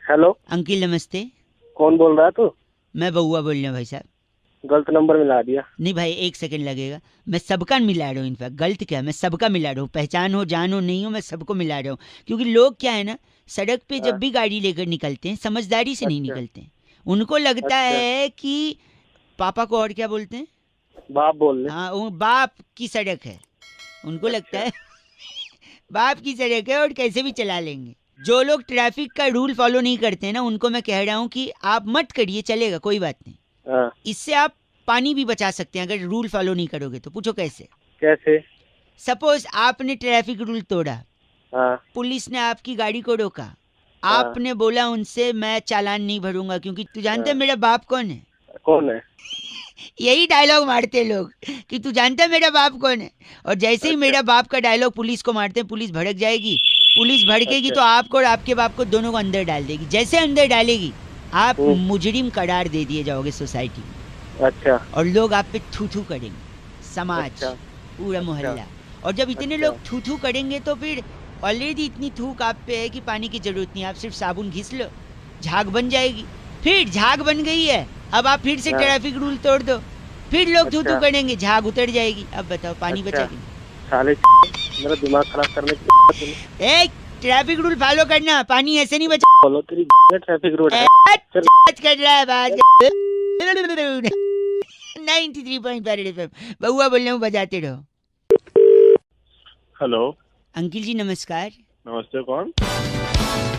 Hello uncle नमस्ते। कौन बोल रहा है तू? मैं बउआ बोल रहा हूँ भाई साहब। गलत नंबर मिला दिया। नहीं भाई, 1 सेकंड लगेगा। मैं सबका मिला रहा हूँ, इनफैक्ट गलत क्या, मैं सबका मिला रहा हूँ। पहचान हो जान हो नहीं हो, मैं सबको मिला रहा हूँ। क्योंकि लोग क्या है ना, सड़क पे जब हाँ, भी गाड़ी लेकर निकलते हैं समझदारी से नहीं अच्छा निकलते हैं। उनको लगता अच्छा। है कि पापा को और क्या बोलते हैं, बाप बोल ले। हाँ वो बाप की सड़क है। उनको लगता अच्छा है बाप की सड़क है और कैसे भी चला लेंगे। जो लोग ट्रैफिक का रूल फॉलो नहीं करते हैं ना, उनको मैं कह रहा हूँ कि आप मत करिए, चलेगा कोई बात नहीं। हाँ। इससे आप पानी भी बचा सकते हैं अगर रूल फॉलो नहीं करोगे तो। पूछो कैसे। कैसे? सपोज आपने ट्रैफिक रूल तोड़ा, हाँ पुलिस ने आपकी गाड़ी को रोका, हाँ आपने बोला उनसे मैं चालान नहीं भरूंगा क्योंकि तू जानते है हाँ। मेरा बाप कौन है। कौन है? यही डायलॉग मारते हैं लोग कि तू जानता है मेरा बाप कौन है। और जैसे ही अच्छा मेरा बाप का डायलॉग पुलिस को मारते हैं, पुलिस भड़क जाएगी। पुलिस भड़केगी अच्छा। तो आपको और आपके बाप को दोनों को अंदर डाल देगी। जैसे अंदर डालेगी आप हम्म। मुजरिम करार दे दिए जाओगे सोसाइटी में। अच्छा और लोग आप पे थू थू करेंगे, समाज, अच्छा पूरा अच्छा मोहल्ला। और जब इतने अच्छा। लोग थू थू करेंगे तो फिर ऑलरेडी इतनी थूक आप पे है कि पानी की जरूरत नहीं, आप सिर्फ साबुन घिस लो, झाग बन जाएगी। फिर झाग बन गई है, अब आप फिर से हाँ ट्रैफिक रूल तोड़ दो, फिर लोग थू थू अच्छा करेंगे, झाग उतर जाएगी। अब बताओ पानी अच्छा। बचा कि साले मेरा दिमाग खराब करने की तूने। नहीं। ए, ट्रैफिक रूल फॉलो करना, पानी ऐसे नहीं बचा। बोलो तेरी ट्रैफिक रोड है। चल। कर रहा है बात 93.5 FM। बउआ बोल रहा हूँ, बजाते रहो। हेलो। अंकिल जी नमस्कार। नमस्ते, कौन?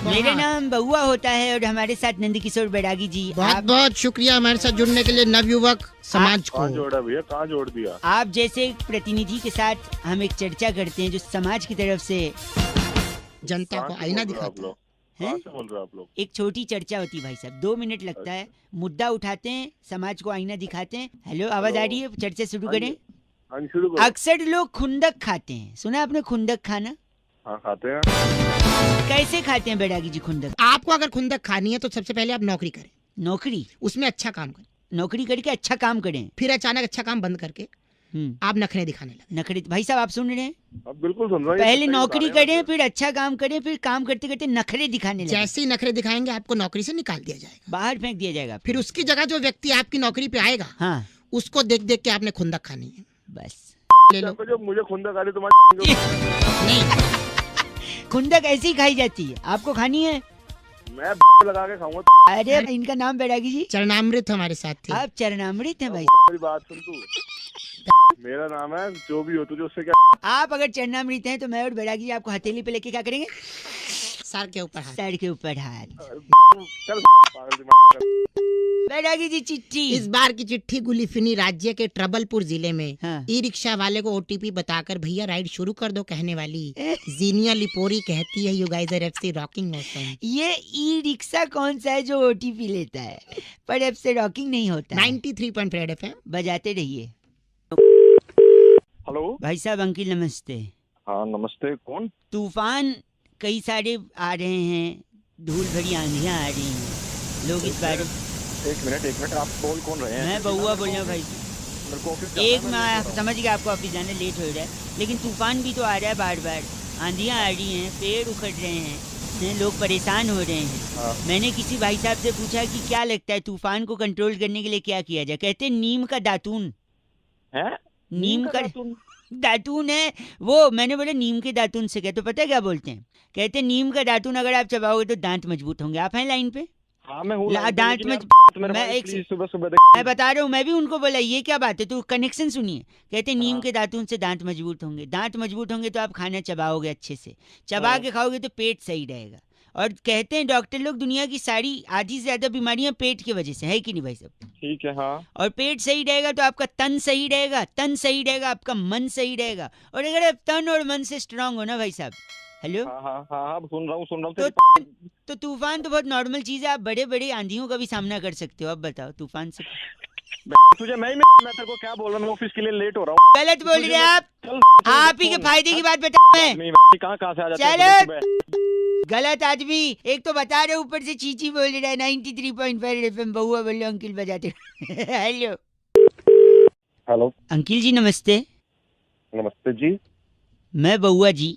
मेरा नाम बउआ होता है और हमारे साथ नंदकिशोर बैरागी जी। बहुत आप बहुत शुक्रिया हमारे साथ जुड़ने के लिए नवयुवक समाज कहाँ को। जोड़ा भैया, कहाँ जोड़ दिया? आप जैसे एक प्रतिनिधि के साथ हम एक चर्चा करते हैं जो समाज की तरफ से जनता कहाँ को से आईना बोल रहे हो आप दिखाता है। लोग? है। कहाँ से बोल रहे हो आप लोग? एक छोटी चर्चा होती है भाई साहब, 2 मिनट लगता है। मुद्दा उठाते हैं, समाज को आईना दिखाते हैं। हेलो, आवाज आ रही है? चर्चा शुरू हाँ करें। जी, हाँ जी, शुरू करो। अक्सर लोग खुंदक खाते हैं, सुना आपने खुंदक खाना? हाँ, खाते हैं। कैसे खाते हैं बैरागी जी खुंदक? आपको अगर खुंदक खानी है तो सबसे पहले आप नौकरी करें, नौकरी, उसमें अच्छा काम करें, नौकरी करके अच्छा काम करें। फिर अचानक अच्छा काम बंद करके आप नखरे दिखाने लगे। नखरे, भाई साहब आप सुन रहे हैं? अब बिल्कुल सुन रहा हूँ, ये पहले सच्चाई बता नौकरी रहे हैं करें, वैसे। फिर अच्छा काम करें, फिर काम करते करते नखरे दिखाने लगे। जैसे ही नखरे दिखाएंगे आपको नौकरी से निकाल दिया जाएगा। बाहर फेंक दिया जाएगा। फिर उसकी जगह जो व्यक्ति आपकी नौकरी पे आएगा हाँ उसको देख देख के आपने खुंदक खानी है। बस। ले लो। जब मुझे खुंदा खा ली तुम्हारी नहीं, खुंदक ऐसी ही खाई जाती है, आपको खानी है? मैं लगा के खाऊंगा। अरे इनका नाम बैरागी जी, चरणामृत हमारे साथ थे। आप चरणामृत हैं भाई। मेरी बात सुन तू। मेरा नाम है, जो भी हो तुझे उससे क्या? आप अगर चरणामृत हैं तो मैं और बैरागी जी आपको हथेली पे लेके क्या करेंगे? सर के ऊपर हाथ। सर के ऊपर हाथ। चल पागल दिमाग का। बैरागी जी चिट्ठी। इस बार की चिट्ठी गुलिफिनी राज्य के ट्रबलपुर जिले में हाँ। ई रिक्शा वाले को ओटीपी बताकर भैया राइड शुरू कर दो कहने वाली जीनिया लिपोरी कहती है, you guys are FC rocking awesome. ये ई रिक्शा कौन सा है जो ओटीपी लेता है, पर अब से रॉकिंग नहीं होता है। 93.5 एफएम बजाते रहिए। हेलो। भाई साहब अंकिल नमस्ते। हाँ नमस्ते, कौन? तूफान कई सारे आ रहे हैं, धूल भरी आंधियां आ रही हैं, लोग इस बारे। एक मिनट, आप बोल कौन रहे हैं? मैं बउआ बोल रहा हूँ भाई। मेरे को ऑफिस जाना है, एक मैं मैं लेट हो रहा हूँ। समझ गया आपको ऑफिस जाने लेट हो रहा है, लेकिन तूफान भी तो आ रहा है बार बार, आंधियां आ रही हैं, पेड़ उखड़ रहे हैं, लोग परेशान हो रहे हैं। हाँ। मैंने किसी भाई साहब से पूछा कि क्या लगता है तूफान को कंट्रोल करने के लिए क्या किया जाए, कहते हैं नीम का दातून। हैं? नीम का दातून? दातून है वो। मैंने बोला नीम के दातून से क्या, तो पता है क्या बोलते हैं? कहते हैं नीम का दातून अगर आप चबाओगे तो दांत मजबूत होंगे। आप हैं लाइन पे? हाँ मैं हूँ ला- लाइन पे, दांत लेकिन में यार मेरे मैं भाई एक प्लीज सुबह सुबह मैं बता रहा हूँ, मैं भी उनको बोला ये क्या बात है, तो कनेक्शन सुनिए। कहते हैं नीम हाँ। के दातून से दांत मजबूत होंगे, दांत मजबूत होंगे तो आप खाना चबाओगे अच्छे से, चबा हाँ। के खाओगे तो पेट सही रहेगा। और कहते हैं डॉक्टर लोग दुनिया की सारी आधी से ज्यादा बीमारियां पेट की वजह से, है कि नहीं भाई साहब? ठीक है। हाँ और पेट सही रहेगा तो आपका तन सही रहेगा, तन सही रहेगा आपका मन सही रहेगा। और अगर आप तन और मन से स्ट्रांग हो ना भाई साहब, हेलो, हाँ हाँ हाँ हाँ, सुन रहा हूँ तो तेरी तो तूफान तो बहुत नॉर्मल चीज है, आप बड़े बड़े आंधियों का भी सामना कर सकते हो। अब बताओ तूफान से तुझे मैं तेरे को क्या बोल रहा हूँ, मैं ऑफिस के लिए लेट हो रहा हूँ। गलत बोल रहे हैं आप। चल आप ही के फायदे की बात बता मैं। आदमी कहाँ से आ जाता है चलो। सुबह सुबह? गलत आदमी, एक तो बता रहे ऊपर से चीची बोल रहा है। 93.5 FM बउआ बोल रहे अंकिल बजाते हेलो। हेलो। अंकिल जी नमस्ते। नमस्ते जी। मैं बउआ जी।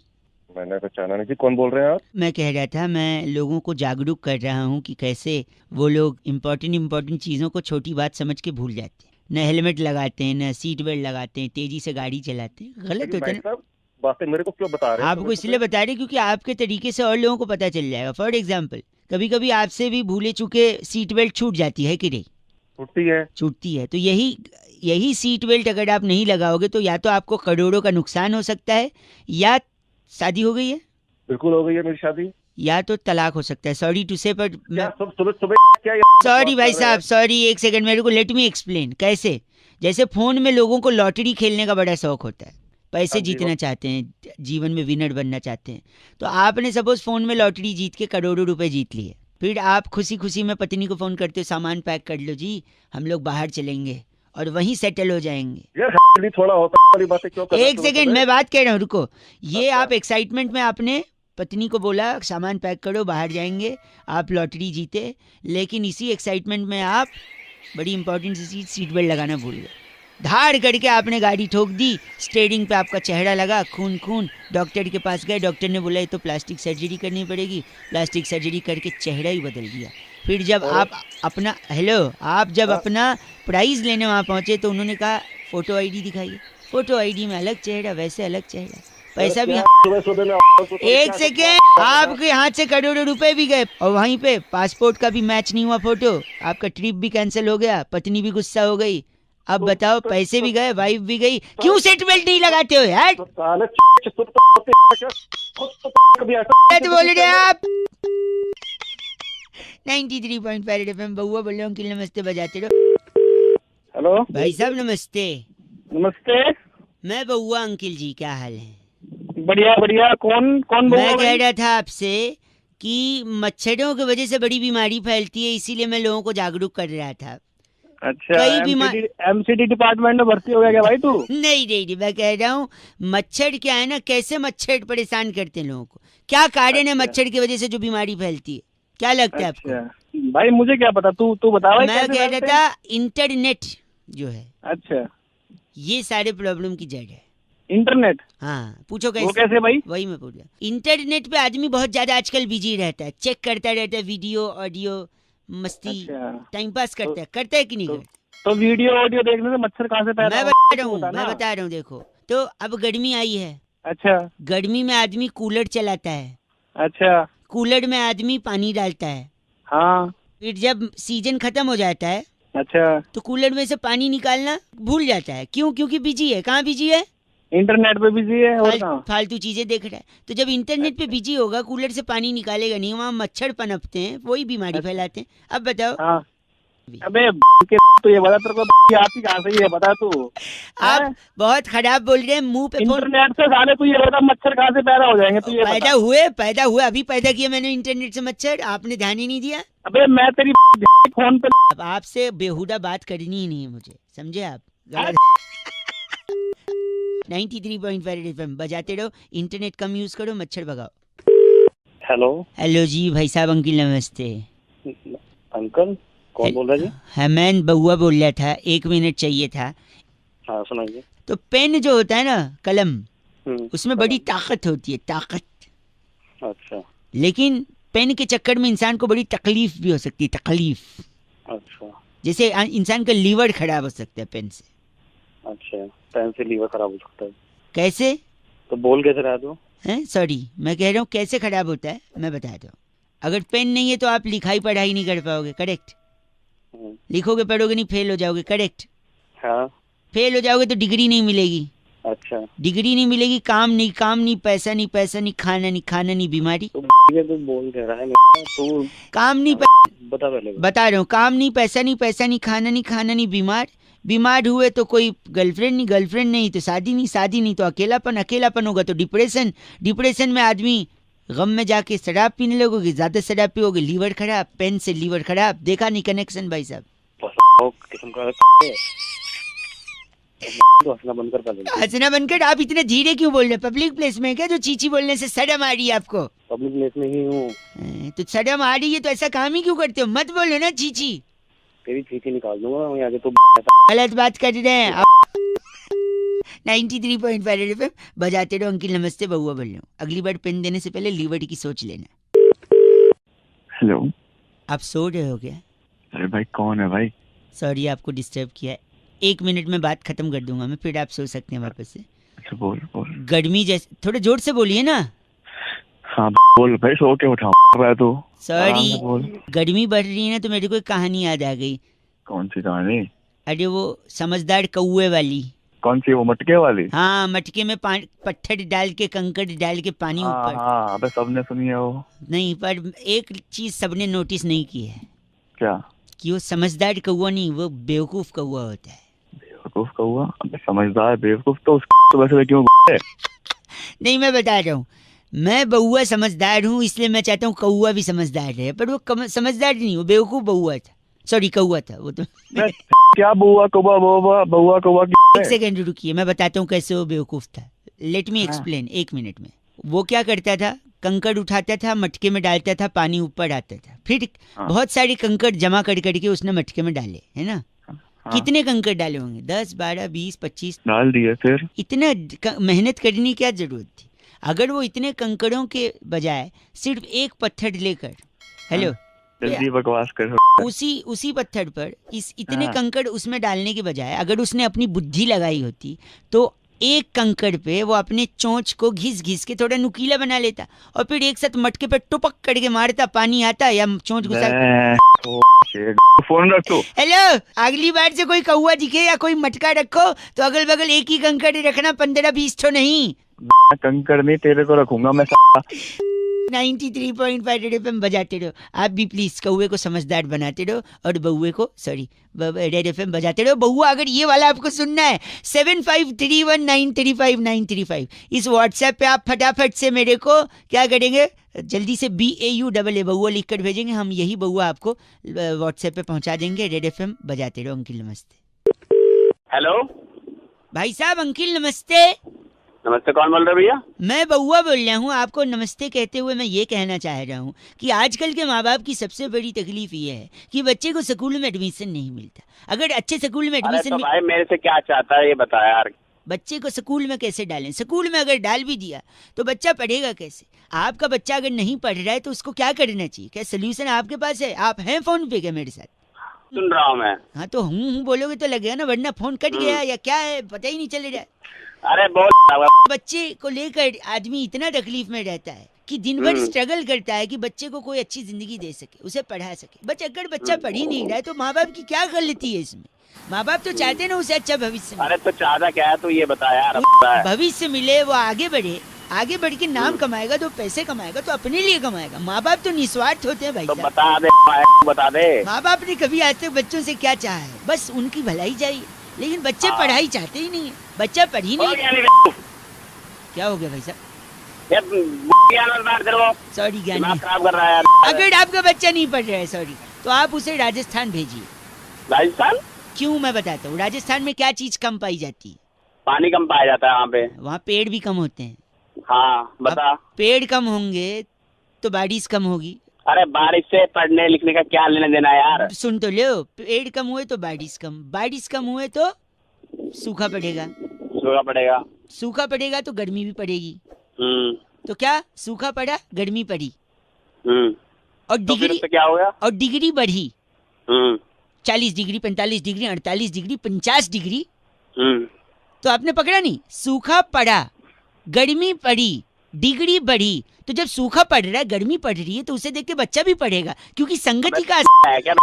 मैंने पहचाना नहीं। कौन बोल रहे हैं आप? मैं कह रहा था, मैं लोगों को जागरूक कर रहा हूँ कि कैसे वो लोग इम्पोर्टेंट चीज़ों को छोटी बात समझ के भूल जाते हैं। न हेलमेट लगाते हैं, न सीट बेल्ट लगाते हैं, तेजी से गाड़ी चलाते हैं। गलत लेकिन होता है भाई ना। साहब, बातें मेरे को क्यों बता रहे हैं? आपको इसलिए बता रहे क्योंकि आपके तरीके से और लोगों को पता चल जाएगा। फॉर एग्जाम्पल, कभी कभी आपसे भी भूले चुके सीट बेल्ट छूट जाती है कि नहीं? छूटती है। तो यही सीट बेल्ट अगर आप नहीं लगाओगे तो या तो आपको करोड़ों का नुकसान हो सकता है, या शादी हो गई है, बिल्कुल हो गई है मेरी शादी, या तो तलाक हो सकता है। सॉरी टू से, पर मैं सुबह क्या सॉरी भाई साहब, सॉरी, एक सेकंड मेरे को, लेट मी एक्सप्लेन। कैसे? जैसे फोन में लोगों को लॉटरी खेलने का बड़ा शौक होता है, पैसे जीतना चाहते हैं, जीवन में विनर बनना चाहते हैं। तो आपने सपोज फोन में लॉटरी जीत के करोड़ों रुपए जीत लिए, फिर आप खुशी खुशी में पत्नी को फोन करते हो, सामान पैक कर लो जी, हम लोग बाहर चलेंगे और वहीं सेटल हो जाएंगे। यार थोड़ा होता वाली बातें क्यों कर रहे हो? एक सेकंड, मैं बात कह रहा हूँ, रुको। ये अच्छा। आप एक्साइटमेंट में आपने पत्नी को बोला सामान पैक करो, बाहर जाएंगे, आप लॉटरी जीते, लेकिन इसी एक्साइटमेंट में आप बड़ी इंपॉर्टेंट सी चीज, सीट बेल्ट लगाना भूल गए। धाड़ करके आपने गाड़ी ठोक दी, स्टेयरिंग पे आपका चेहरा लगा, खून। डॉक्टर के पास गए, डॉक्टर ने बोला ये तो प्लास्टिक सर्जरी करनी पड़ेगी। प्लास्टिक सर्जरी करके चेहरा ही बदल दिया। फिर जब आप अपना अपना प्राइज लेने वहाँ पहुँचे तो उन्होंने कहा फोटो आईडी दिखाइए। फोटो आईडी में अलग चेहरा, वैसे अलग चेहरा, पैसा भी। एक सेकेंड, आपके हाथ से करोड़ों रुपए भी गए और वहीं पे पासपोर्ट का भी मैच नहीं हुआ फोटो, आपका ट्रिप भी कैंसिल हो गया, पत्नी भी गुस्सा हो गई। अब बताओ, पैसे भी गए, वाइफ भी गई, क्यों सीट बेल्ट नहीं लगाते हो यार? तो बोल रहे आप 93.5 FM बउआ बोल रहा हूँ। अंकिल नमस्ते, बजाते रहो। हेलो भाई साहब नमस्ते। नमस्ते। मैं बउआ अंकिल जी, क्या हाल है? बढ़िया बढ़िया। कौन बोल रहा मैं है कह भाई? रहा था आपसे कि मच्छरों की वजह से बड़ी बीमारी फैलती है, इसीलिए मैं लोगों को जागरूक कर रहा था। अच्छा, कई बीमारी एमसीडी डिपार्टमेंट में भर्ती हो गया क्या भाई तू? नहीं, मैं कह रहा हूँ मच्छर क्या है ना, कैसे मच्छर परेशान करते हैं लोगों को, क्या कारण है मच्छर की वजह से जो बीमारी फैलती है, क्या लगता है आपको? अच्छा भाई, मुझे क्या पता, तू बता भाई। मैं कह रहा था इंटरनेट जो है, अच्छा, ये सारे प्रॉब्लम की जड़ है। इंटरनेट? हाँ, पूछो वो कैसे भाई? वही मैं पूछ रहा। इंटरनेट पे आदमी बहुत ज्यादा आजकल बिजी रहता है, चेक करता रहता है, वीडियो ऑडियो मस्ती, टाइम पास करता है कि नहीं करता? तो वीडियो ऑडियो देखने से मच्छर कहाँ से पैदा? मैं बता रहा हूँ देखो, तो अब गर्मी आई है। अच्छा। गर्मी में आदमी कूलर चलाता है। अच्छा। कूलर में आदमी पानी डालता है। हाँ। फिर जब सीजन खत्म हो जाता है, अच्छा, तो कूलर में से पानी निकालना भूल जाता है। क्यों? क्योंकि बिजी है। कहाँ बिजी है? इंटरनेट पे बिजी है। और कहाँ? फालतू चीजें देख रहा है। तो जब इंटरनेट पे बिजी होगा, कूलर से पानी निकालेगा नहीं, वहाँ मच्छर पनपते हैं, वही बीमारी फैलाते हैं। अब बताओ। हाँ। अबे तो ये बता, तेरे को आती कहाँ से ये बता तू? आप बहुत खराब बोल रहे हैं, मुंह पे फोन। इंटरनेट से साले तू ये बता, मच्छर कहाँ से पैदा हो जाएंगे? तू ये पैदा हुए अभी पैदा किया मैंने इंटरनेट से मच्छर, आपने ध्यान ही नहीं दिया। अबे मैं तेरी फोन पे अब आपसे बेहुदा बात करनी ही नहीं है मुझे, समझे आप? 93.5 FM बजाते रहो, इंटरनेट कम यूज करो, मच्छर भगाओ। हेलो जी भाई साहब, अंकिल नमस्ते। अंकल कौन बोल रहा है जी? हाँ, मैं बउआ बोल रहा था, 1 मिनट चाहिए था। हाँ सुनाइए। तो पेन जो होता है ना, कलम, उसमें बड़ी ताकत होती है, ताकत। अच्छा। लेकिन पेन के चक्कर में इंसान को बड़ी तकलीफ भी हो सकती है, तकलीफ। अच्छा। जैसे इंसान का लीवर खराब हो सकता है पेन से। अच्छा, पेन से लीवर खराब हो सकता है? कैसे? तो बोल कैसे रहा तू? सॉरी, मैं कह रहा हूँ कैसे खराब होता है, मैं बताता हूँ। अगर पेन नहीं है तो आप लिखाई पढ़ाई नहीं कर पाओगे, करेक्ट? लिखोगे पढ़ोगे नहीं, फेल हो जाओगे, करेक्ट? हाँ। फेल हो जाओगे तो डिग्री नहीं मिलेगी। अच्छा। डिग्री नहीं मिलेगी, काम नहीं, पैसा नहीं, खाना नहीं, बीमारी। तो बोल कह रहा है तू? काम नहीं, बता पहले। बता रहा हूँ, काम नहीं, पैसा नहीं, खाना नहीं, बीमार हुए तो कोई गर्लफ्रेंड नहीं तो शादी नहीं तो अकेलापन होगा तो डिप्रेशन में आदमी गम में जाके शराब पीने लगोगे, ज्यादा शराब पियोगे, लीवर खराब, पेन से लीवर खराब। देखा नहीं कनेक्शन भाई साहब? हंसना बंद कर। आप इतने धीरे क्यों बोल रहे हैं? पब्लिक प्लेस में क्या जो चीची बोलने से शर्म आ रही है आपको? पब्लिक प्लेस में ही हूँ। तो शर्म आ रही है तो ऐसा काम ही क्यों करते हो? मत बोलो ना चीची। तेरी चीची निकाल दूंगा मैं आगे तो। गलत बात कर रहे हैं आप। 93.5 रेड एफएम बजाते रहो। अंकिल नमस्ते, बउआ बोल रहा हूँ। अगली बार पेन देने से पहले लीवर्ड की सोच लेना। हेलो। आप सो रहे हो क्या? अरे भाई कौन है भाई? सॉरी आपको डिस्टर्ब किया है। 1 मिनट में बात खत्म कर दूंगा मैं, फिर आप सो सकते हैं वापस से। अच्छा बोल बोल। गर्मी जैसे, थोड़ा जोर से बोलिए ना। हाँ बोल भाई, सो के उठा रहा है तू। आराम सॉरी, से बोल। गर्मी बढ़ रही है ना तो मेरे को एक कहानी याद आ गई। कौन सी कहानी? अरे वो समझदार कौए वाली। कौन सी, वो मटके वाली? हाँ, मटके में पत्थर डाल के, कंकड़ डाल के पानी हाँ ऊपर। हाँ, अबे सबने सुनी है वो। नहीं, पर एक चीज सबने नोटिस नहीं की है। क्या? कि वो समझदार कौआ नहीं, वो बेवकूफ कौआ होता है। बेवकूफ कौआ? अबे समझदार बेवकूफ तो तो वैसे क्यों है? नहीं, मैं बता रहा हूँ, मैं बउआ समझदार हूँ, इसलिए मैं चाहता हूँ कौआ भी समझदार रहे। पर वो समझदार नहीं, वो बेवकूफ बउआ था। सॉरी, कौआ था वो तो। क्या बुआ कौआ बउआ कौआ एक सेकंड रुकिए, मैं बताता हूँ कैसे वो बेवकूफ था। लेट मी एक्सप्लेन, 1 मिनट में। वो क्या करता था, कंकड़ उठाता था, मटके में डालता था, पानी ऊपर आता था। फिर बहुत सारे कंकड़ जमा कर करके उसने मटके में डाले, है ना? कितने कंकड़ डाले होंगे? 10, 12, 20, 25 डाल दिए। फिर इतना मेहनत करने की क्या जरूरत थी? अगर वो इतने कंकड़ों के बजाय सिर्फ एक पत्थर लेकर, हेलो, जल्दी बकवास कर। उसी पत्थर पर इतने कंकड़ उसमें डालने के बजाय अगर उसने अपनी बुद्धि लगाई होती तो एक कंकड़ पे वो अपने चोंच को घिस घिस के थोड़ा नुकीला बना लेता और फिर एक साथ मटके पे टुपक करके मारता, पानी आता या चोंच घुसा। फोन रख तू। हेलो, अगली बार से कोई कौआ दिखे या कोई मटका रखो तो अगल बगल एक ही कंकड़ रखना, 15-20 तो नहीं। कंकड़ नहीं तेरे को रखूंगा मैं। 93.5 रेड एफएम बजाते रहो। आप भी प्लीज कौए को समझदार बनाते रहो और बउए को रेड एफएम बजाते रहो। बउआ, अगर ये वाला आपको सुनना है 7531935935 इस व्हाट्सएप पे आप फटाफट से मेरे को क्या करेंगे, जल्दी से BAUAA बउआ लिख कर भेजेंगे। हम यही बउआ आपको व्हाट्सएप पे पहुंचा देंगे। रेड एफएम बजाते रहो। अंकिल नमस्ते। हेलो भाई साहब, अंकिल नमस्ते। नमस्ते, कौन बोल रहे भैया? मैं बउआ बोल रहा हूँ। आपको नमस्ते कहते हुए मैं ये कहना चाह रहा हूँ कि आजकल के माँ बाप की सबसे बड़ी तकलीफ ये है कि बच्चे को स्कूल में एडमिशन नहीं मिलता। अगर अच्छे स्कूल में अरे तो एडमिशन भाई मेरे से क्या चाहता है ये बता यार। बच्चे को स्कूल में कैसे डालें? स्कूल में अगर डाल भी दिया तो बच्चा पढ़ेगा कैसे? आपका बच्चा अगर नहीं पढ़ रहा है तो उसको क्या करना चाहिए? क्या सोल्यूशन आपके पास है? आप हैं फोन पे क्या मेरे साथ? सुन रहा हूँ मैं। हाँ तो हूँ बोलोगे तो लगेगा ना, वरना फोन कट गया या क्या है पता ही नहीं चल रहा है। अरे बोल। बच्चे को लेकर आदमी इतना तकलीफ में रहता है कि दिन भर स्ट्रगल करता है कि बच्चे को कोई अच्छी जिंदगी दे सके, उसे पढ़ा सके। बट अगर बच्चा पढ़ ही नहीं रहा है तो माँ बाप की क्या गलती है इसमें? माँ बाप तो चाहते हैं ना उसे अच्छा भविष्य मिले। अरे तो चाहता क्या है तू ये बता यार। भविष्य मिले, वो आगे बढ़े, आगे बढ़ के नाम कमाएगा तो पैसे कमाएगा तो अपने लिए कमाएगा। माँ बाप तो निस्वार्थ होते हैं भाई तो साहब। बता दे। माँ बाप ने कभी आज तक बच्चों से क्या चाहा है? बस उनकी भलाई चाहिए। लेकिन बच्चे पढ़ाई चाहते ही नहीं है। बच्चा पढ़ ही नहीं। क्या हो गया भाई साहब? सॉरी ज्ञानी, खराब कर रहा है यार। अगर आपका बच्चा नहीं पढ़ रहा है सॉरी तो आप उसे राजस्थान भेजिए। राजस्थान क्यों, मैं बताता हूँ। राजस्थान में क्या चीज कम पाई जाती है? पानी कम पाया जाता है वहाँ पे। वहाँ पेड़ भी कम होते हैं। हाँ बता। अब पेड़ कम होंगे तो बारिश कम होगी। अरे बारिश से पढ़ने लिखने का क्या लेना देना यार? सुन तो लो, पेड़ कम हुए तो बारिश कम, बारिश कम हुए तो सूखा पड़ेगा, सूखा पड़ेगा तो गर्मी भी पड़ेगी। तो क्या, सूखा पड़ा गर्मी पड़ी और डिग्री तो क्या हो गया? और डिग्री बढ़ी 40 डिग्री 45 डिग्री 48 डिग्री 50 डिग्री। तो आपने पकड़ा नहीं, सूखा पड़ा गर्मी पड़ी डिग्री बढ़ी। तो जब सूखा पड़ रहा है गर्मी पड़ रही है तो उसे देख के बच्चा भी पढ़ेगा, क्योंकि संगति का है क्या?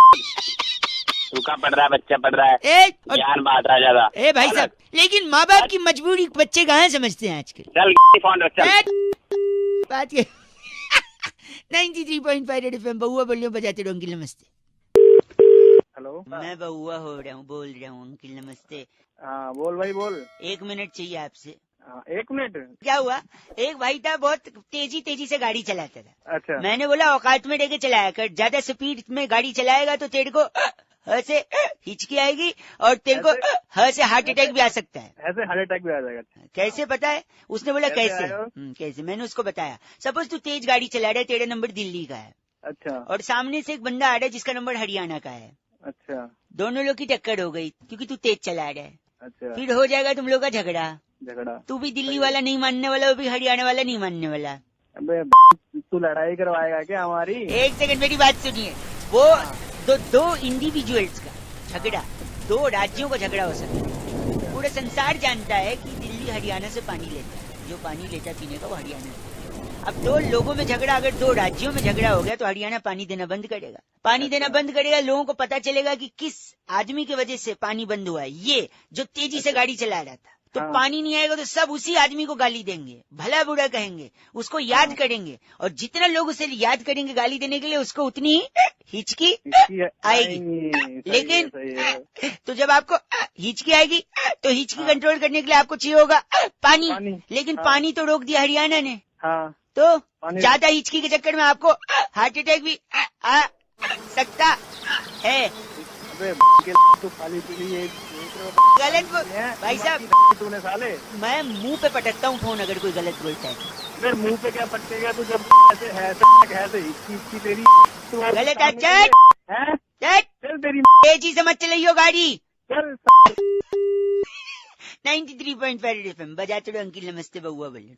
सूखा पड़ रहा है बच्चा पढ़ रहा है, ज्ञान बांट रहा है ज्यादा। ए भाई साहब, लेकिन माँ बाप की मजबूरी बच्चे कहाँ समझते हैं आजकल। चल फोन रख चल। बात के 93.5 रेड एफएम बउआ बोलियो बजाते रहो। अंकिल नमस्ते। हेलो, मैं बउआ हो रहा हूँ, बोल रहा हूँ। अंकिल नमस्ते। हाँ बोल भाई बोल। 1 मिनट चाहिए आपसे। 1 मिनट? क्या हुआ, एक भाई था बहुत तेजी से गाड़ी चलाता था। अच्छा। मैंने बोला औकात में लेके चलाया कर, ज्यादा स्पीड में गाड़ी चलाएगा तो तेरे को से हिचकी आएगी और तेरे को से हार्ट अटैक भी आ सकता है। ऐसे हार्ट अटैक भी आ जाएगा? कैसे पता है? उसने बोला कैसे? आएगा? कैसे? मैंने उसको बताया, सपोज तू तेज गाड़ी चला रहा है, तेरा नंबर दिल्ली का है। अच्छा। और सामने से एक बंदा आ रहा है जिसका नंबर हरियाणा का है। अच्छा। दोनों लोग की टक्कर हो गई क्योंकि तू तेज चला रहा है। अच्छा। फिर हो जाएगा तुम लोग का झगड़ा। झगड़ा। तू भी दिल्ली वाला नहीं मानने वाला, वो भी हरियाणा वाला नहीं मानने वाला। अबे तू लड़ाई करवाएगा क्या हमारी? एक सेकंड मेरी बात सुनिए। वो दो इंडिविजुअल्स का झगड़ा, दो राज्यों का झगड़ा हो सकता है। पूरा संसार जानता है कि दिल्ली हरियाणा से पानी लेता है, जो पानी लेता पीने का वो हरियाणा से। अब दो लोगों में झगड़ा, अगर दो राज्यों में झगड़ा हो गया तो हरियाणा पानी देना बंद करेगा। पानी देना बंद करेगा, लोगों को पता चलेगा कि किस आदमी की वजह से पानी बंद हुआ है, ये जो तेजी से गाड़ी चला रहा था। तो हाँ। पानी नहीं आएगा तो सब उसी आदमी को गाली देंगे, भला बुरा कहेंगे, उसको याद करेंगे, और जितना लोग उसे याद करेंगे गाली देने के लिए, उसको उतनी हिचकी आएगी। लेकिन तो जब आपको हिचकी आएगी तो हिचकी कंट्रोल करने के लिए आपको चाहिए होगा पानी। लेकिन पानी तो रोक दिया हरियाणा ने। हाँ, तो ज्यादा हिचकी के चक्कर में आपको हार्ट अटैक भी आ सकता है। अबे तू खाली पीली गलत भाई साहब, तूने साले मैं मुंह पे पटकता हूँ फोन अगर कोई गलत बोलता है। फिर मुंह पे क्या पटकेगा तू जब ऐसे है हिचकी तेरी तू गलत है। चल तेरी तेजी से मत चलाइयो गाड़ी। चल 93.5 FM बजाते रहो अंकिल। नमस्ते बउआ बोलो।